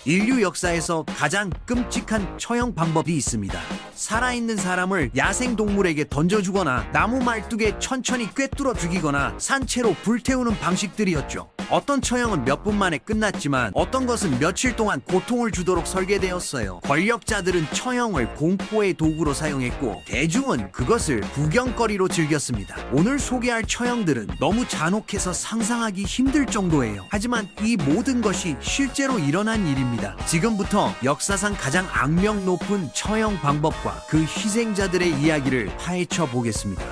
인류 역사에서 가장 끔찍한 처형 방법이 있습니다. 살아있는 사람을 야생동물에게 던져주거나 나무 말뚝에 천천히 꿰뚫어 죽이거나 산채로 불태우는 방식들이었죠. 어떤 처형은 몇 분 만에 끝났지만 어떤 것은 며칠 동안 고통을 주도록 설계되었어요. 권력자들은 처형을 공포의 도구로 사용했고 대중은 그것을 구경거리로 즐겼습니다. 오늘 소개할 처형들은 너무 잔혹해서 상상하기 힘들 정도예요. 하지만 이 모든 것이 실제로 일어난 일입니다. 지금부터 역사상 가장 악명 높은 처형 방법과 그 희생자들의 이야기를 파헤쳐 보겠습니다.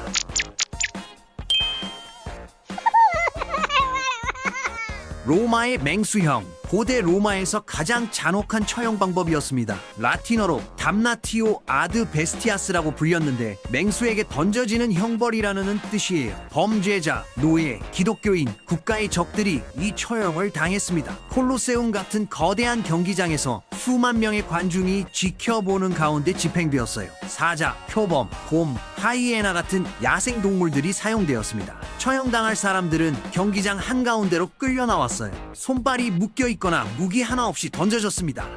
로마의 맹수형. 고대 로마에서 가장 잔혹한 처형 방법이었습니다. 라틴어로 담나티오 아드 베스티아스라고 불렸는데 맹수에게 던져지는 형벌이라는 뜻이에요. 범죄자, 노예, 기독교인, 국가의 적들이 이 처형을 당했습니다. 콜로세움 같은 거대한 경기장에서 수만 명의 관중이 지켜보는 가운데 집행되었어요. 사자, 표범, 곰, 하이에나 같은 야생동물들이 사용되었습니다. 처형당할 사람들은 경기장 한가운데로 끌려 나왔어요. 손발이 묶여 있거나 무기 하나 없이 던져졌습니다.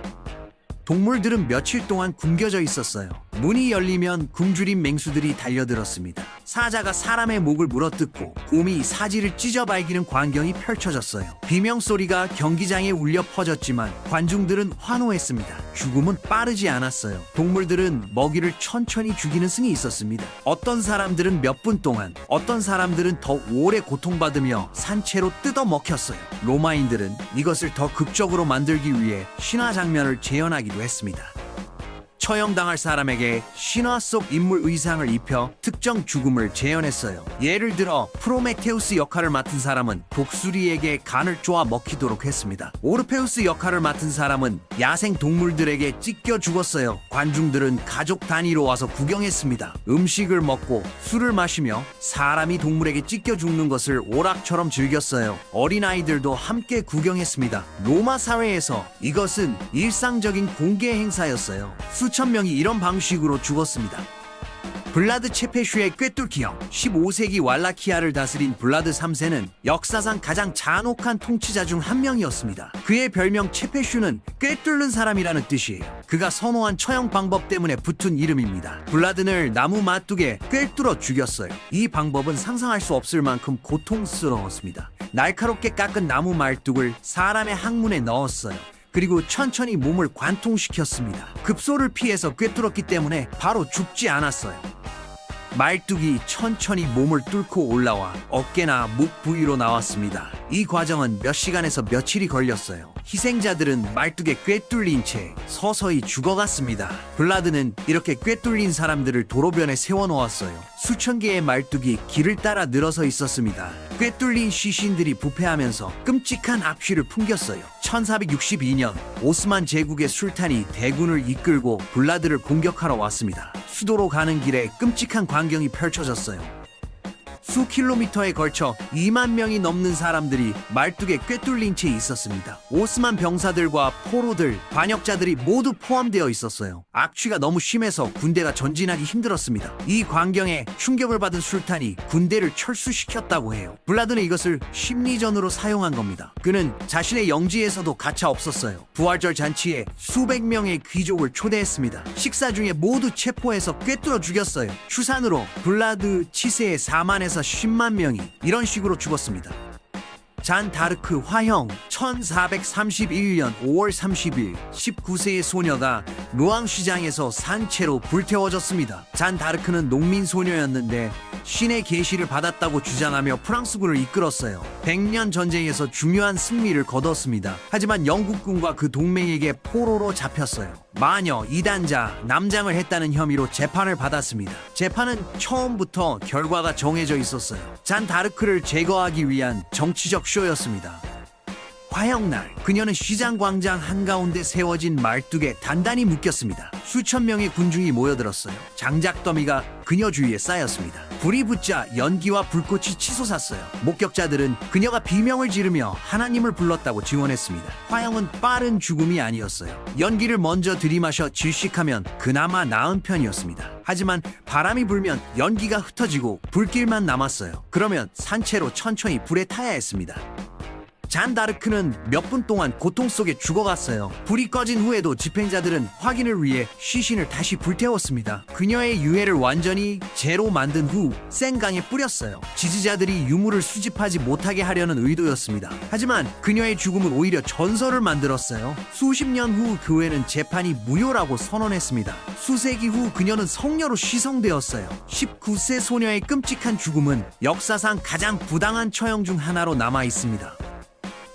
동물들은 며칠 동안 굶겨져 있었어요. 문이 열리면 굶주린 맹수들이 달려들었습니다. 사자가 사람의 목을 물어뜯고 곰이 사지를 찢어 발기는 광경이 펼쳐졌어요. 비명소리가 경기장에 울려 퍼졌지만 관중들은 환호했습니다. 죽음은 빠르지 않았어요. 동물들은 먹이를 천천히 죽이는 승이 있었습니다. 어떤 사람들은 몇 분 동안, 어떤 사람들은 더 오래 고통받으며 산채로 뜯어 먹혔어요. 로마인들은 이것을 더 극적으로 만들기 위해 신화 장면을 재현하기도 했습니다. 처형당할 사람에게 신화 속 인물 의상을 입혀 특정 죽음을 재현했어요. 예를 들어 프로메테우스 역할을 맡은 사람은 독수리에게 간을 쪼아 먹히도록 했습니다. 오르페우스 역할을 맡은 사람은 야생 동물들에게 찢겨 죽었어요. 관중들은 가족 단위로 와서 구경했습니다. 음식을 먹고 술을 마시며 사람이 동물에게 찢겨 죽는 것을 오락처럼 즐겼어요. 어린아이들도 함께 구경했습니다. 로마 사회에서 이것은 일상적인 공개 행사였어요. 수천 명이 이런 방식으로 죽었습니다. 블라드 체페슈의 꿰뚫기형. 15세기 왈라키아를 다스린 블라드 3세는 역사상 가장 잔혹한 통치자 중 한 명이었습니다. 그의 별명 체페슈는 꿰뚫는 사람이라는 뜻이에요. 그가 선호한 처형 방법 때문에 붙은 이름입니다. 블라든을 나무 마뚝에 꿰뚫어 죽였어요. 이 방법은 상상할 수 없을 만큼 고통스러웠습니다. 날카롭게 깎은 나무 말뚝을 사람의 항문에 넣었어요. 그리고 천천히 몸을 관통시켰습니다. 급소를 피해서 꿰뚫었기 때문에 바로 죽지 않았어요. 말뚝이 천천히 몸을 뚫고 올라와 어깨나 목 부위로 나왔습니다. 이 과정은 몇 시간에서 며칠이 걸렸어요. 희생자들은 말뚝에 꿰뚫린 채 서서히 죽어갔습니다. 블라드는 이렇게 꿰뚫린 사람들을 도로변에 세워놓았어요. 수천 개의 말뚝이 길을 따라 늘어서 있었습니다. 꿰뚫린 시신들이 부패하면서 끔찍한 악취를 풍겼어요. 1462년 오스만 제국의 술탄이 대군을 이끌고 블라드를 공격하러 왔습니다. 수도로 가는 길에 끔찍한 광경이 펼쳐졌어요. 수 킬로미터에 걸쳐 2만 명이 넘는 사람들이 말뚝에 꿰뚫린 채 있었습니다. 오스만 병사들과 포로들, 반역자들이 모두 포함되어 있었어요. 악취가 너무 심해서 군대가 전진하기 힘들었습니다. 이 광경에 충격을 받은 술탄이 군대를 철수시켰다고 해요. 블라드는 이것을 심리전으로 사용한 겁니다. 그는 자신의 영지에서도 가차 없었어요. 부활절 잔치에 수백 명의 귀족을 초대했습니다. 식사 중에 모두 체포해서 꿰뚫어 죽였어요. 추산으로 블라드 치세의 4만에서 10만 명이 이런 식으로 죽었습니다. 잔 다르크 화형. 1431년 5월 30일 19세의 소녀가 루앙 시장에서 산채로 불태워졌습니다. 잔 다르크는 농민 소녀였는데 신의 계시를 받았다고 주장하며 프랑스군을 이끌었어요. 100년 전쟁에서 중요한 승리를 거뒀습니다. 하지만 영국군과 그 동맹에게 포로로 잡혔어요. 마녀, 이단자, 남장을 했다는 혐의로 재판을 받았습니다. 재판은 처음부터 결과가 정해져 있었어요. 잔 다르크를 제거하기 위한 정치적 쇼였습니다. 화형날, 그녀는 시장 광장 한가운데 세워진 말뚝에 단단히 묶였습니다. 수천 명의 군중이 모여들었어요. 장작 더미가 그녀 주위에 쌓였습니다. 불이 붙자 연기와 불꽃이 치솟았어요. 목격자들은 그녀가 비명을 지르며 하나님을 불렀다고 증언했습니다. 화형은 빠른 죽음이 아니었어요. 연기를 먼저 들이마셔 질식하면 그나마 나은 편이었습니다. 하지만 바람이 불면 연기가 흩어지고 불길만 남았어요. 그러면 산채로 천천히 불에 타야 했습니다. 잔 다르크는 몇 분 동안 고통 속에 죽어갔어요. 불이 꺼진 후에도 집행자들은 확인을 위해 시신을 다시 불태웠습니다. 그녀의 유해를 완전히 재로 만든 후 센강에 뿌렸어요. 지지자들이 유물을 수집하지 못하게 하려는 의도였습니다. 하지만 그녀의 죽음은 오히려 전설을 만들었어요. 수십 년 후 교회는 재판이 무효라고 선언했습니다. 수세기 후 그녀는 성녀로 시성되었어요. 19세 소녀의 끔찍한 죽음은 역사상 가장 부당한 처형 중 하나로 남아 있습니다.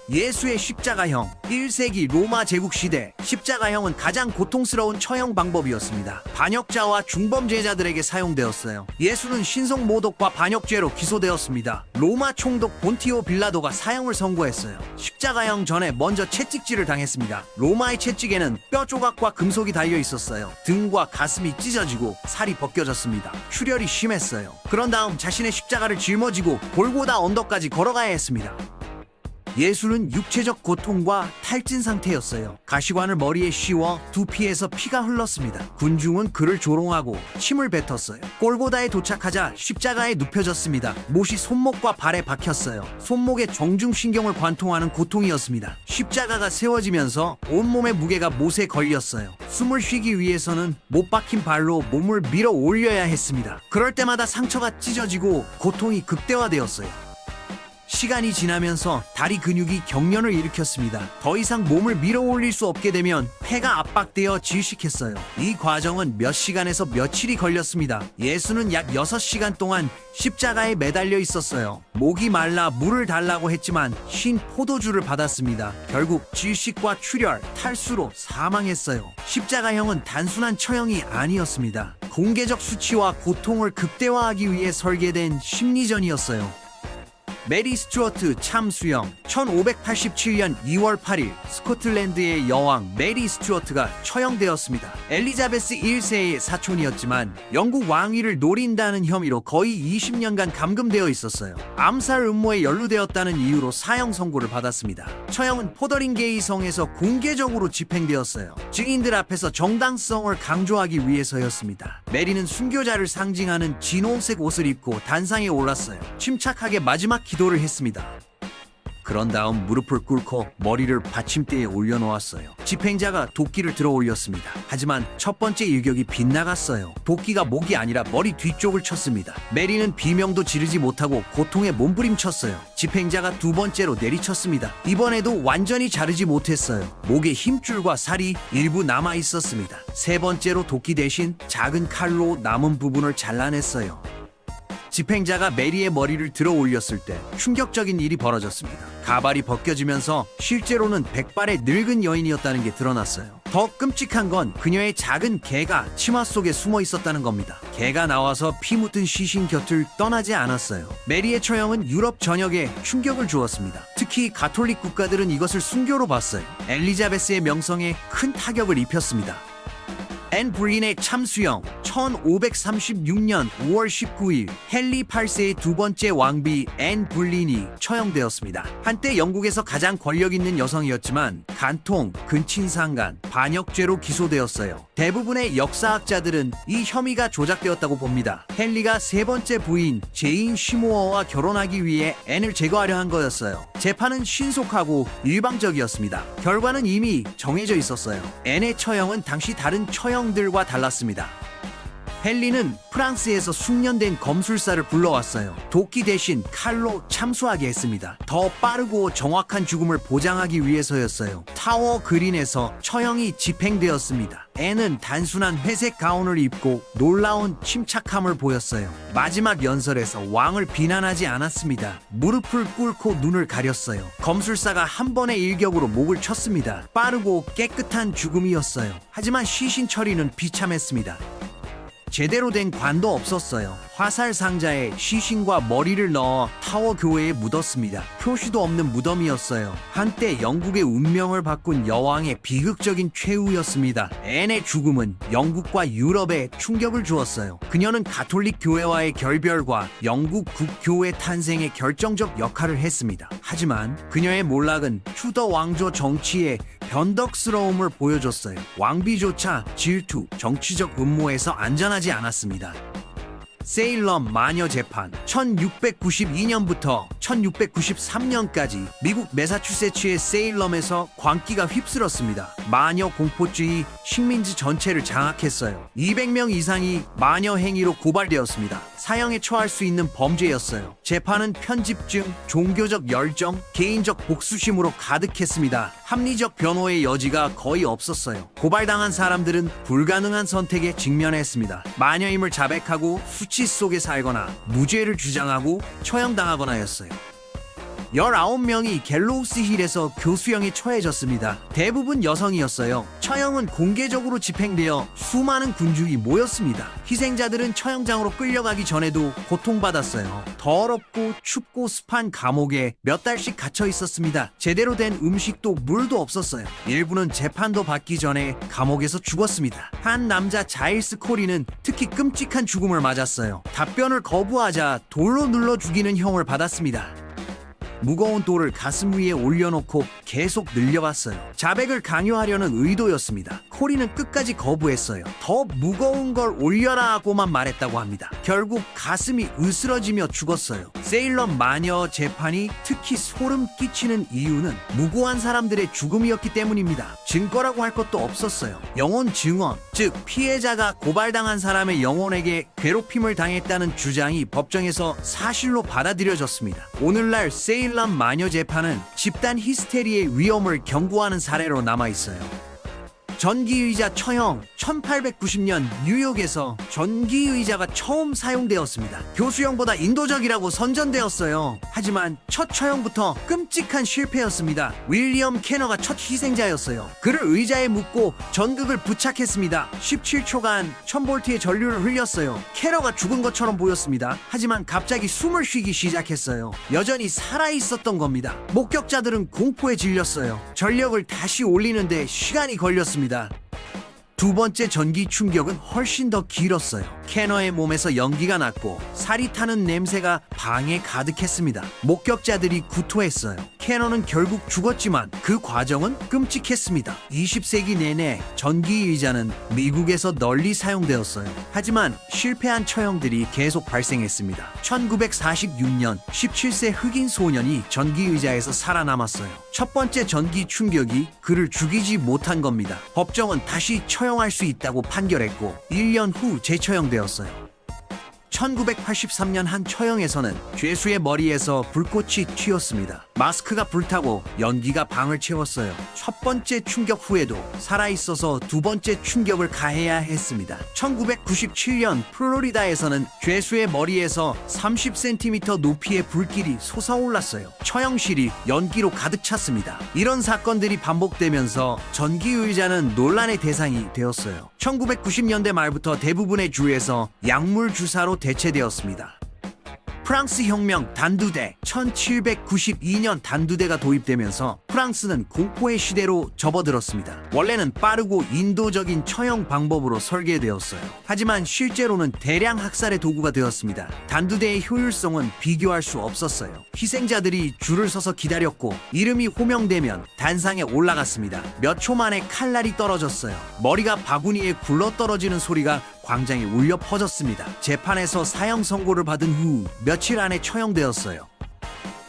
예수의 십자가형. 1세기 로마 제국 시대 십자가형은 가장 고통스러운 처형 방법이었습니다. 반역자와 중범죄자들에게 사용되었어요. 예수는 신성 모독과 반역죄로 기소되었습니다. 로마 총독 본티오 빌라도가 사형을 선고했어요. 십자가형 전에 먼저 채찍질을 당했습니다. 로마의 채찍에는 뼈 조각과 금속이 달려 있었어요. 등과 가슴이 찢어지고 살이 벗겨졌습니다. 출혈이 심했어요. 그런 다음 자신의 십자가를 짊어지고 골고다 언덕까지 걸어가야 했습니다. 예수는 육체적 고통과 탈진 상태였어요. 가시관을 머리에 씌워 두피에서 피가 흘렀습니다. 군중은 그를 조롱하고 침을 뱉었어요. 골고다에 도착하자 십자가에 눕혀졌습니다. 못이 손목과 발에 박혔어요. 손목에 정중신경을 관통하는 고통이었습니다. 십자가가 세워지면서 온몸의 무게가 못에 걸렸어요. 숨을 쉬기 위해서는 못 박힌 발로 몸을 밀어 올려야 했습니다. 그럴 때마다 상처가 찢어지고 고통이 극대화되었어요. 시간이 지나면서 다리 근육이 경련을 일으켰습니다. 더 이상 몸을 밀어 올릴 수 없게 되면 폐가 압박되어 질식했어요. 이 과정은 몇 시간에서 며칠이 걸렸습니다. 예수는 약 6시간 동안 십자가에 매달려 있었어요. 목이 말라 물을 달라고 했지만 신 포도주를 받았습니다. 결국 질식과 출혈, 탈수로 사망했어요. 십자가형은 단순한 처형이 아니었습니다. 공개적 수치와 고통을 극대화하기 위해 설계된 심리전이었어요. 메리 스튜어트 참수형. 1587년 2월 8일 스코틀랜드의 여왕 메리 스튜어트가 처형되었습니다. 엘리자베스 1세의 사촌이었지만 영국 왕위를 노린다는 혐의로 거의 20년간 감금되어 있었어요. 암살 음모에 연루되었다는 이유로 사형 선고를 받았습니다. 처형은 포더링게이 성에서 공개적으로 집행되었어요. 증인들 앞에서 정당성을 강조하기 위해서였습니다. 메리는 순교자를 상징하는 진홍색 옷을 입고 단상에 올랐어요. 침착하게 마지막 기도를 했습니다. 그런 다음 무릎을 꿇고 머리를 받침대에 올려놓았어요. 집행자가 도끼를 들어 올렸습니다. 하지만 첫 번째 일격이 빗나갔어요. 도끼가 목이 아니라 머리 뒤쪽을 쳤습니다. 메리는 비명도 지르지 못하고 고통에 몸부림쳤어요. 집행자가 두 번째로 내리쳤습니다. 이번에도 완전히 자르지 못했어요. 목에 힘줄과 살이 일부 남아 있었습니다. 세 번째로 도끼 대신 작은 칼로 남은 부분을 잘라냈어요. 집행자가 메리의 머리를 들어 올렸을 때 충격적인 일이 벌어졌습니다. 가발이 벗겨지면서 실제로는 백발의 늙은 여인이었다는 게 드러났어요. 더 끔찍한 건 그녀의 작은 개가 치마 속에 숨어 있었다는 겁니다. 개가 나와서 피 묻은 시신 곁을 떠나지 않았어요. 메리의 처형은 유럽 전역에 충격을 주었습니다. 특히 가톨릭 국가들은 이것을 순교로 봤어요. 엘리자베스의 명성에 큰 타격을 입혔습니다. 앤 불린의 참수형. 1536년 5월 19일 헨리 8세의 두 번째 왕비 앤 불린이 처형되었습니다. 한때 영국에서 가장 권력 있는 여성이었지만 간통, 근친상간, 반역죄로 기소되었어요. 대부분의 역사학자들은 이 혐의가 조작되었다고 봅니다. 헨리가 세 번째 부인 제인 시모어와 결혼하기 위해 앤을 제거하려 한 거였어요. 재판은 신속하고 일방적이었습니다. 결과는 이미 정해져 있었어요. 앤의 처형은 당시 다른 처형들과 달랐습니다. 헨리는 프랑스에서 숙련된 검술사를 불러왔어요. 도끼 대신 칼로 참수하게 했습니다. 더 빠르고 정확한 죽음을 보장하기 위해서였어요. 타워 그린에서 처형이 집행되었습니다. 앤은 단순한 회색 가운을 입고 놀라운 침착함을 보였어요. 마지막 연설에서 왕을 비난하지 않았습니다. 무릎을 꿇고 눈을 가렸어요. 검술사가 한 번의 일격으로 목을 쳤습니다. 빠르고 깨끗한 죽음이었어요. 하지만 시신 처리는 비참했습니다. 제대로 된 관도 없었어요. 화살 상자에 시신과 머리를 넣어 타워 교회에 묻었습니다. 표시도 없는 무덤이었어요. 한때 영국의 운명을 바꾼 여왕의 비극적인 최후였습니다. 앤의 죽음은 영국과 유럽에 충격을 주었어요. 그녀는 가톨릭 교회와의 결별과 영국 국교회 탄생에 결정적 역할을 했습니다. 하지만 그녀의 몰락은 투더 왕조 정치의 변덕스러움을 보여줬어요. 왕비조차 질투, 정치적 음모에서 안전하지 않았습니다. 세일럼 마녀 재판. 1692년부터 1693년까지 미국 매사추세츠의 세일럼에서 광기가 휩쓸었습니다. 마녀 공포주의 식민지 전체를 장악했어요. 200명 이상이 마녀 행위로 고발되었습니다. 사형에 처할 수 있는 범죄였어요. 재판은 편집증, 종교적 열정, 개인적 복수심으로 가득했습니다. 합리적 변호의 여지가 거의 없었어요. 고발당한 사람들은 불가능한 선택에 직면했습니다. 마녀임을 자백하고 수치 속에 살거나 무죄를 주장하고 처형당하거나였어요. 19명이 갤로우스 힐에서 교수형에 처해졌습니다. 대부분 여성이었어요. 처형은 공개적으로 집행되어 수많은 군중이 모였습니다. 희생자들은 처형장으로 끌려가기 전에도 고통받았어요. 더럽고 춥고 습한 감옥에 몇 달씩 갇혀 있었습니다. 제대로 된 음식도 물도 없었어요. 일부는 재판도 받기 전에 감옥에서 죽었습니다. 한 남자 자일스 코리는 특히 끔찍한 죽음을 맞았어요. 답변을 거부하자 돌로 눌러 죽이는 형을 받았습니다. 무거운 돌을 가슴 위에 올려놓고 계속 늘려봤어요. 자백을 강요하려는 의도였습니다. 코리는 끝까지 거부했어요. 더 무거운 걸 올려라 하고만 말했다고 합니다. 결국 가슴이 으스러지며 죽었어요. 세일럼 마녀 재판이 특히 소름 끼치는 이유는 무고한 사람들의 죽음이었기 때문입니다. 증거라고 할 것도 없었어요. 영혼 증언, 즉 피해자가 고발당한 사람의 영혼에게 괴롭힘을 당했다는 주장이 법정에서 사실로 받아들여졌습니다. 오늘날 세일럼 마녀 재판은 집단 히스테리의 위험을 경고하는 사례로 남아있어요. 전기의자 처형. 1890년 뉴욕에서 전기의자가 처음 사용되었습니다. 교수형보다 인도적이라고 선전되었어요. 하지만 첫 처형부터 끔찍한 실패였습니다. 윌리엄 캐너가 첫 희생자였어요. 그를 의자에 묶고 전극을 부착했습니다. 17초간 1000볼트의 전류를 흘렸어요. 캐너가 죽은 것처럼 보였습니다. 하지만 갑자기 숨을 쉬기 시작했어요. 여전히 살아있었던 겁니다. 목격자들은 공포에 질렸어요. 전력을 다시 올리는데 시간이 걸렸습니다. 두 번째 전기 충격은 훨씬 더 길었어요. 캐너의 몸에서 연기가 났고 살이 타는 냄새가 방에 가득했습니다. 목격자들이 구토했어요. 캐너는 결국 죽었지만 그 과정은 끔찍했습니다. 20세기 내내 전기의자는 미국에서 널리 사용되었어요. 하지만 실패한 처형들이 계속 발생했습니다. 1946년 17세 흑인 소년이 전기의자에서 살아남았어요. 첫 번째 전기 충격이 그를 죽이지 못한 겁니다. 법정은 다시 처형할 수 있다고 판결했고 1년 후 재처형되었어요. 1983년 한 처형에서는 죄수의 머리에서 불꽃이 튀었습니다. 마스크가 불타고 연기가 방을 채웠어요. 첫 번째 충격 후에도 살아있어서 두 번째 충격을 가해야 했습니다. 1997년 플로리다에서는 죄수의 머리에서 30cm 높이의 불길이 솟아올랐어요. 처형실이 연기로 가득 찼습니다. 이런 사건들이 반복되면서 전기의자는 논란의 대상이 되었어요. 1990년대 말부터 대부분의 주에서 약물 주사로 대체되었습니다. 프랑스 혁명 단두대. 1792년 단두대가 도입되면서 프랑스는 공포의 시대로 접어들었습니다. 원래는 빠르고 인도적인 처형 방법으로 설계되었어요. 하지만 실제로는 대량 학살의 도구가 되었습니다. 단두대의 효율성은 비교할 수 없었어요. 희생자들이 줄을 서서 기다렸고 이름이 호명되면 단상에 올라갔습니다. 몇 초 만에 칼날이 떨어졌어요. 머리가 바구니에 굴러떨어지는 소리가 광장에 울려 퍼졌습니다. 재판에서 사형 선고를 받은 후 며칠 안에 처형되었어요.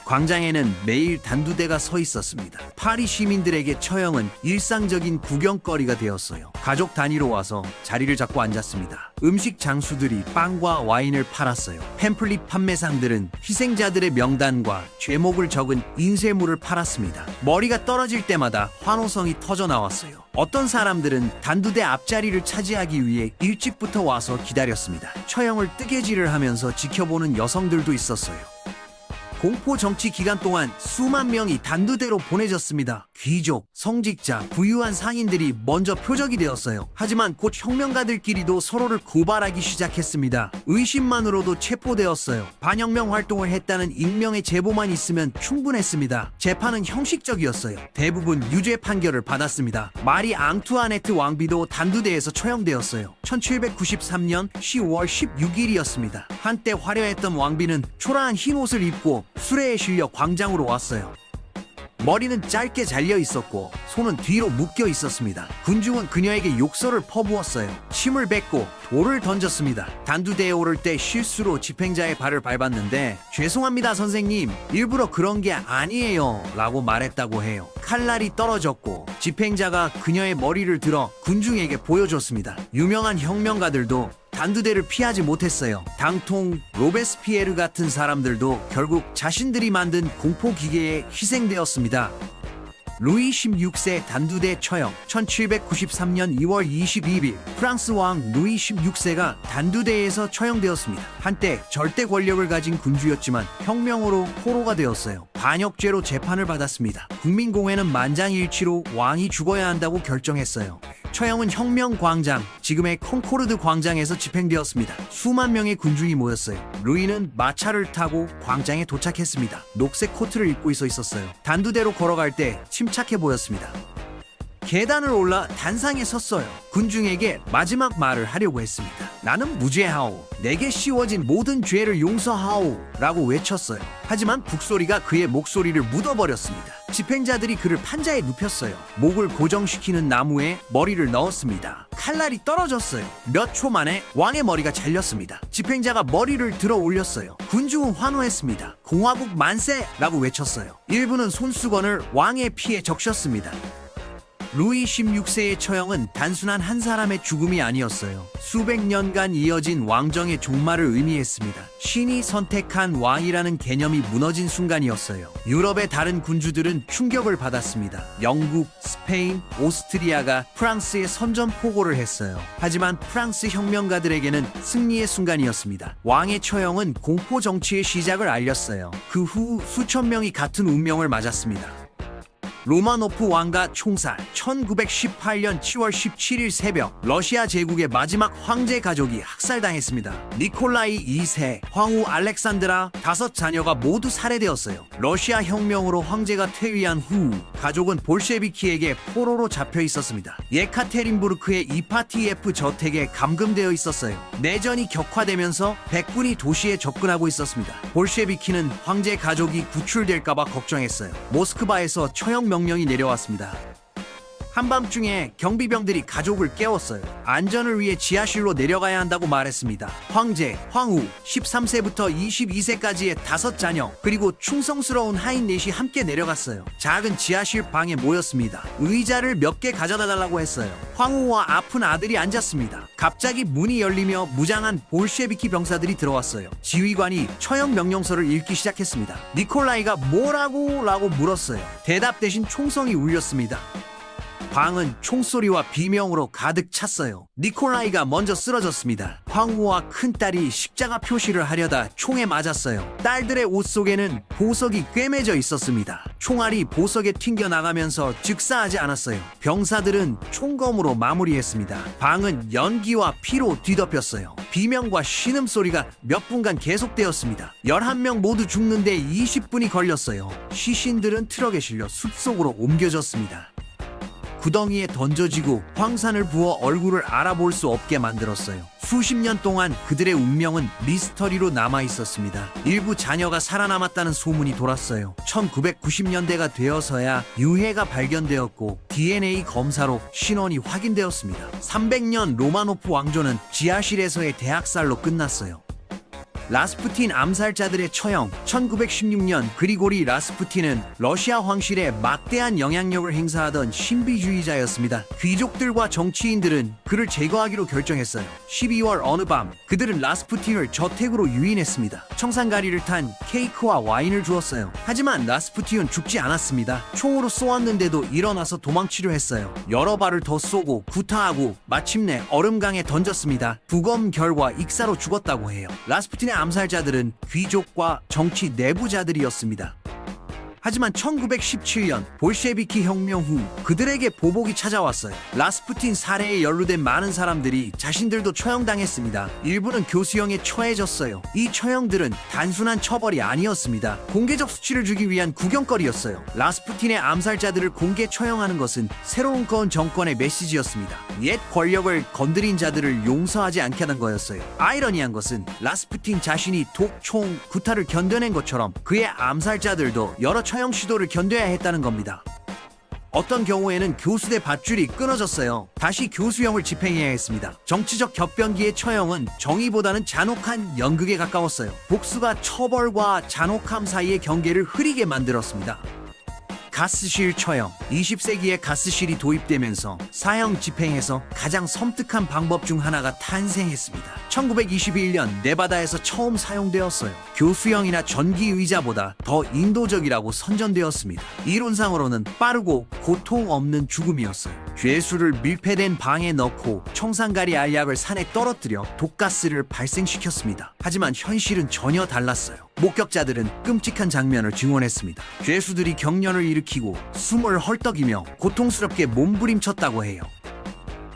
광장에는 매일 단두대가 서 있었습니다. 파리 시민들에게 처형은 일상적인 구경거리가 되었어요. 가족 단위로 와서 자리를 잡고 앉았습니다. 음식 장수들이 빵과 와인을 팔았어요. 팸플릿 판매상들은 희생자들의 명단과 죄목을 적은 인쇄물을 팔았습니다. 머리가 떨어질 때마다 환호성이 터져 나왔어요. 어떤 사람들은 단두대 앞자리를 차지하기 위해 일찍부터 와서 기다렸습니다. 처형을 뜨개질을 하면서 지켜보는 여성들도 있었어요. 공포 정치 기간 동안 수만 명이 단두대로 보내졌습니다. 귀족, 성직자, 부유한 상인들이 먼저 표적이 되었어요. 하지만 곧 혁명가들끼리도 서로를 고발하기 시작했습니다. 의심만으로도 체포되었어요. 반혁명 활동을 했다는 익명의 제보만 있으면 충분했습니다. 재판은 형식적이었어요. 대부분 유죄 판결을 받았습니다. 마리 앙투아네트 왕비도 단두대에서 처형되었어요. 1793년 10월 16일이었습니다. 한때 화려했던 왕비는 초라한 흰 옷을 입고 수레에 실려 광장으로 왔어요. 머리는 짧게 잘려 있었고 손은 뒤로 묶여 있었습니다. 군중은 그녀에게 욕설을 퍼부었어요. 침을 뱉고 돌을 던졌습니다. 단두대에 오를 때 실수로 집행자의 발을 밟았는데 죄송합니다 선생님, 일부러 그런 게 아니에요 라고 말했다고 해요. 칼날이 떨어졌고 집행자가 그녀의 머리를 들어 군중에게 보여줬습니다. 유명한 혁명가들도 단두대를 피하지 못했어요. 당통 로베스피에르 같은 사람들도 결국 자신들이 만든 공포기계에 희생되었습니다. 루이 16세 단두대 처형. 1793년 2월 22일 프랑스 왕 루이 16세가 단두대에서 처형되었습니다. 한때 절대 권력을 가진 군주였지만 혁명으로 포로가 되었어요. 반역죄로 재판을 받았습니다. 국민공회는 만장일치로 왕이 죽어야 한다고 결정했어요. 처형은 혁명광장, 지금의 콩코르드 광장에서 집행되었습니다. 수만 명의 군중이 모였어요. 루이는 마차를 타고 광장에 도착했습니다. 녹색 코트를 입고 있었어요. 단두대로 걸어갈 때 침착해 보였습니다. 계단을 올라 단상에 섰어요. 군중에게 마지막 말을 하려고 했습니다. 나는 무죄하오. 내게 씌워진 모든 죄를 용서하오 라고 외쳤어요. 하지만 북소리가 그의 목소리를 묻어버렸습니다. 집행자들이 그를 판자에 눕혔어요. 목을 고정시키는 나무에 머리를 넣었습니다. 칼날이 떨어졌어요. 몇 초 만에 왕의 머리가 잘렸습니다. 집행자가 머리를 들어 올렸어요. 군중은 환호했습니다. 공화국 만세! 라고 외쳤어요. 일부는 손수건을 왕의 피에 적셨습니다. 루이 16세의 처형은 단순한 한 사람의 죽음이 아니었어요. 수백 년간 이어진 왕정의 종말을 의미했습니다. 신이 선택한 왕이라는 개념이 무너진 순간이었어요. 유럽의 다른 군주들은 충격을 받았습니다. 영국, 스페인, 오스트리아가 프랑스에 선전포고를 했어요. 하지만 프랑스 혁명가들에게는 승리의 순간이었습니다. 왕의 처형은 공포 정치의 시작을 알렸어요. 그 후 수천 명이 같은 운명을 맞았습니다. 로마노프 왕가 총살. 1918년 7월 17일 새벽 러시아 제국의 마지막 황제 가족이 학살당했습니다. 니콜라이 2세, 황후 알렉산드라 5 자녀가 모두 살해되었어요. 러시아 혁명으로 황제가 퇴위한 후 가족은 볼셰비키에게 포로로 잡혀 있었습니다. 예카테린부르크의 이파티예프 저택에 감금되어 있었어요. 내전이 격화되면서 백군이 도시에 접근하고 있었습니다. 볼셰비키는 황제 가족이 구출될까봐 걱정했어요. 모스크바에서 처형 명령이 내려왔습니다. 한밤중에 경비병들이 가족을 깨웠어요. 안전을 위해 지하실로 내려가야 한다고 말했습니다. 황제, 황후, 13세부터 22세까지의 5 자녀, 그리고 충성스러운 하인 넷이 함께 내려갔어요. 작은 지하실 방에 모였습니다. 의자를 몇 개 가져다 달라고 했어요. 황후와 아픈 아들이 앉았습니다. 갑자기 문이 열리며 무장한 볼셰비키 병사들이 들어왔어요. 지휘관이 처형 명령서를 읽기 시작했습니다. 니콜라이가 뭐라고? 라고 물었어요. 대답 대신 총성이 울렸습니다. 방은 총소리와 비명으로 가득 찼어요. 니콜라이가 먼저 쓰러졌습니다. 황후와 큰딸이 십자가 표시를 하려다 총에 맞았어요. 딸들의 옷 속에는 보석이 꿰매져 있었습니다. 총알이 보석에 튕겨나가면서 즉사하지 않았어요. 병사들은 총검으로 마무리했습니다. 방은 연기와 피로 뒤덮였어요. 비명과 신음소리가 몇 분간 계속되었습니다. 11명 모두 죽는데 20분이 걸렸어요. 시신들은 트럭에 실려 숲속으로 옮겨졌습니다. 구덩이에 던져지고 황산을 부어 얼굴을 알아볼 수 없게 만들었어요. 수십 년 동안 그들의 운명은 미스터리로 남아있었습니다. 일부 자녀가 살아남았다는 소문이 돌았어요. 1990년대가 되어서야 유해가 발견되었고 DNA 검사로 신원이 확인되었습니다. 300년 로마노프 왕조는 지하실에서의 대학살로 끝났어요. 라스푸틴 암살자들의 처형. 1916년 그리고리 라스푸틴은 러시아皇室에 막대한 영향력을 행사하던 신비주의자였습니다. 귀족들과 정치인들은 그를 제거하기로 결정했어요. 12월 어느 밤 그들은 라스푸틴을 저택으로 유인했습니다. 청산가리를 탄 케이크와 와인을 주었어요. 하지만 라스푸틴은 죽지 않았습니다. 총으로 쏘았는데도 일어나서 도망치려 했어요. 여러 발을 더 쏘고 구타하고 마침내 얼음강에 던졌습니다. 부검 결과 익사로 죽었다고 해요. 라스푸틴의 암살자들은 귀족과 정치 내부자들이었습니다. 하지만 1917년 볼셰비키 혁명 후 그들에게 보복이 찾아왔어요. 라스푸틴 살해에 연루된 많은 사람들이 자신들도 처형당했습니다. 일부는 교수형에 처해졌어요. 이 처형들은 단순한 처벌이 아니었습니다. 공개적 수치를 주기 위한 구경거리였어요. 라스푸틴의 암살자들을 공개 처형하는 것은 새로운 정권의 메시지였습니다. 옛 권력을 건드린 자들을 용서하지 않겠다는 거였어요. 아이러니한 것은 라스푸틴 자신이 독, 총, 구타를 견뎌낸 것처럼 그의 암살자들도 여러 처형 시도를 견뎌야 했다는 겁니다. 어떤 경우에는 교수대 밧줄이 끊어졌어요. 다시 교수형을 집행해야 했습니다. 정치적 격변기의 처형은 정의보다는 잔혹한 연극에 가까웠어요. 복수가 처벌과 잔혹함 사이의 경계를 흐리게 만들었습니다. 가스실 처형. 20세기에 가스실이 도입되면서 사형 집행에서 가장 섬뜩한 방법 중 하나가 탄생했습니다. 1921년 네바다에서 처음 사용되었어요. 교수형이나 전기의자보다 더 인도적이라고 선전되었습니다. 이론상으로는 빠르고 고통 없는 죽음이었어요. 죄수를 밀폐된 방에 넣고 청산가리 알약을 산에 떨어뜨려 독가스를 발생시켰습니다. 하지만 현실은 전혀 달랐어요. 목격자들은 끔찍한 장면을 증언했습니다. 죄수들이 경련을 일으키고 숨을 헐떡이며 고통스럽게 몸부림쳤다고 해요.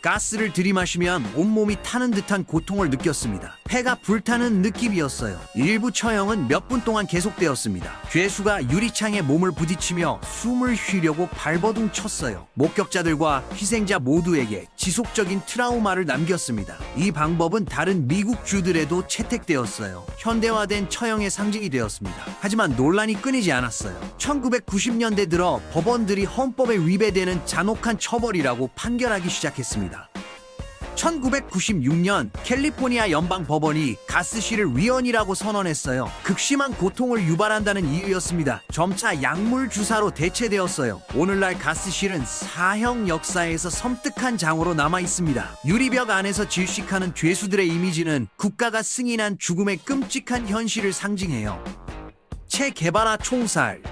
가스를 들이마시면 온몸이 타는 듯한 고통을 느꼈습니다. 폐가 불타는 느낌이었어요. 일부 처형은 몇 분 동안 계속되었습니다. 죄수가 유리창에 몸을 부딪히며 숨을 쉬려고 발버둥 쳤어요. 목격자들과 희생자 모두에게 지속적인 트라우마를 남겼습니다. 이 방법은 다른 미국 주들에도 채택되었어요. 현대화된 처형의 상징이 되었습니다. 하지만 논란이 끊이지 않았어요. 1990년대 들어 법원들이 헌법에 위배되는 잔혹한 처벌이라고 판결하기 시작했습니다. 1996년 캘리포니아 연방법원이 가스실을 위헌이라고 선언했어요. 극심한 고통을 유발한다는 이유였습니다. 점차 약물 주사로 대체되었어요. 오늘날 가스실은 사형 역사에서 섬뜩한 장으로 남아 있습니다. 유리벽 안에서 질식하는 죄수들의 이미지는 국가가 승인한 죽음의 끔찍한 현실을 상징해요. 체 게바라 총살.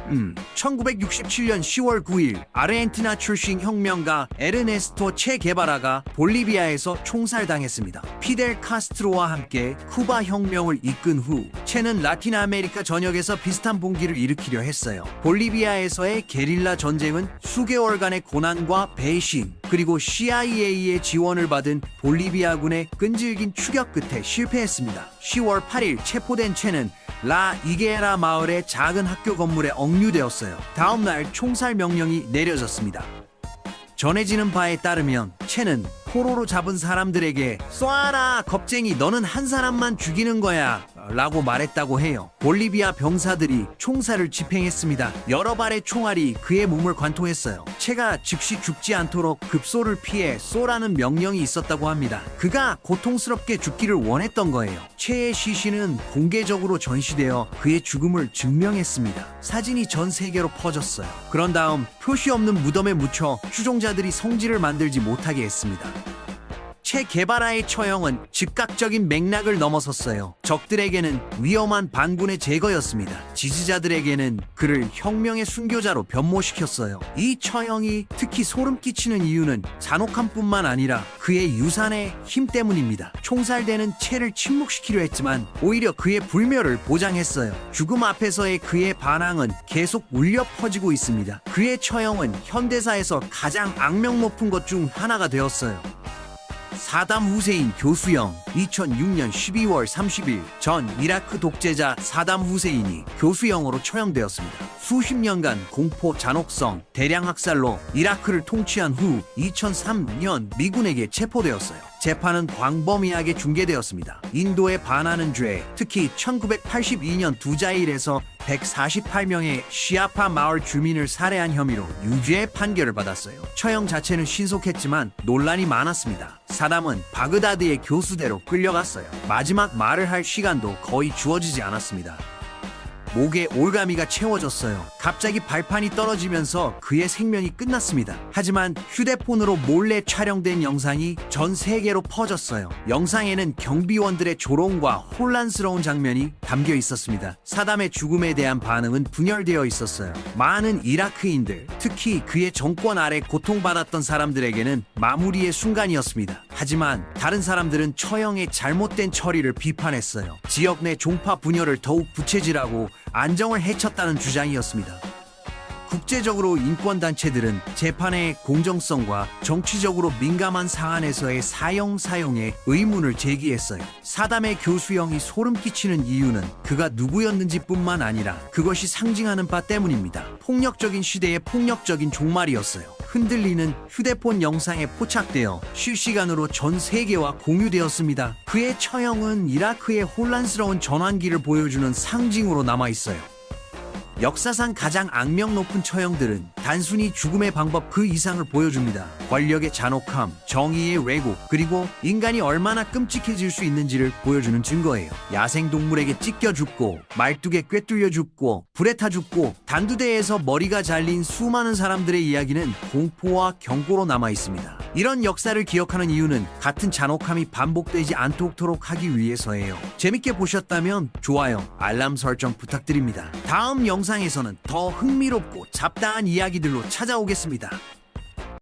1967년 10월 9일 아르헨티나 출신 혁명가 에르네스토 체 게바라가 볼리비아에서 총살당했습니다. 피델 카스트로와 함께 쿠바 혁명을 이끈 후 체는 라틴 아메리카 전역에서 비슷한 봉기를 일으키려 했어요. 볼리비아에서의 게릴라 전쟁은 수개월간의 고난과 배신, 그리고 CIA의 지원을 받은 볼리비아군의 끈질긴 추격 끝에 실패했습니다. 10월 8일 체포된 체는 라 이게라 마을의 작은 학교 건물에 억류되었어요. 다음 날 총살 명령이 내려졌습니다. 전해지는 바에 따르면 체는 포로로 잡은 사람들에게 쏴라 겁쟁이, 너는 한 사람만 죽이는 거야 라고 말했다고 해요. 볼리비아 병사들이 총살을 집행했습니다. 여러 발의 총알이 그의 몸을 관통했어요. 체가 즉시 죽지 않도록 급소를 피해 쏘라는 명령이 있었다고 합니다. 그가 고통스럽게 죽기를 원했던 거예요. 체의 시신은 공개적으로 전시되어 그의 죽음을 증명했습니다. 사진이 전 세계로 퍼졌어요. 그런 다음 표시 없는 무덤에 묻혀 추종자들이 성지를 만들지 못하게 했습니다. 체 게바라의 처형은 즉각적인 맥락을 넘어섰어요. 적들에게는 위험한 반군의 제거였습니다. 지지자들에게는 그를 혁명의 순교자로 변모시켰어요. 이 처형이 특히 소름 끼치는 이유는 잔혹함뿐만 아니라 그의 유산의 힘 때문입니다. 총살되는 체를 침묵시키려 했지만 오히려 그의 불멸을 보장했어요. 죽음 앞에서의 그의 반항은 계속 울려 퍼지고 있습니다. 그의 처형은 현대사에서 가장 악명 높은 것 중 하나가 되었어요. 사담 후세인 교수형. 2006년 12월 30일 전 이라크 독재자 사담 후세인이 교수형으로 처형되었습니다. 수십 년간 공포, 잔혹성, 대량 학살로 이라크를 통치한 후 2003년 미군에게 체포되었어요. 재판은 광범위하게 중계되었습니다. 인도에 반하는 죄, 특히 1982년 두자일에서 148명의 시아파 마을 주민을 살해한 혐의로 유죄의 판결을 받았어요. 처형 자체는 신속했지만 논란이 많았습니다. 사담은 바그다드의 교수대로 끌려갔어요. 마지막 말을 할 시간도 거의 주어지지 않았습니다. 목에 올가미가 채워졌어요. 갑자기 발판이 떨어지면서 그의 생명이 끝났습니다. 하지만 휴대폰으로 몰래 촬영된 영상이 전 세계로 퍼졌어요. 영상에는 경비원들의 조롱과 혼란스러운 장면이 담겨 있었습니다. 사담의 죽음에 대한 반응은 분열되어 있었어요. 많은 이라크인들, 특히 그의 정권 아래 고통받았던 사람들에게는 마무리의 순간이었습니다. 하지만 다른 사람들은 처형의 잘못된 처리를 비판했어요. 지역 내 종파 분열을 더욱 부채질하고 안정을 해쳤다는 주장이었습니다. 국제적으로 인권단체들은 재판의 공정성과 정치적으로 민감한 사안에서의 사형에 의문을 제기했어요. 사담의 교수형이 소름 끼치는 이유는 그가 누구였는지 뿐만 아니라 그것이 상징하는 바 때문입니다. 폭력적인 시대의 폭력적인 종말이었어요. 흔들리는 휴대폰 영상에 포착되어 실시간으로 전 세계와 공유되었습니다. 그의 처형은 이라크의 혼란스러운 전환기를 보여주는 상징으로 남아있어요. 역사상 가장 악명 높은 처형들은 단순히 죽음의 방법 그 이상을 보여줍니다. 권력의 잔혹함, 정의의 왜곡, 그리고 인간이 얼마나 끔찍해질 수 있는지를 보여주는 증거예요. 야생동물에게 찢겨 죽고, 말뚝에 꿰뚫려 죽고, 불에 타 죽고, 단두대에서 머리가 잘린 수많은 사람들의 이야기는 공포와 경고로 남아 있습니다. 이런 역사를 기억하는 이유는 같은 잔혹함이 반복되지 않도록 하기 위해서예요. 재밌게 보셨다면 좋아요, 알람 설정 부탁드립니다. 다음 영상에서는 더 흥미롭고 잡다한 이야기들로 찾아오겠습니다.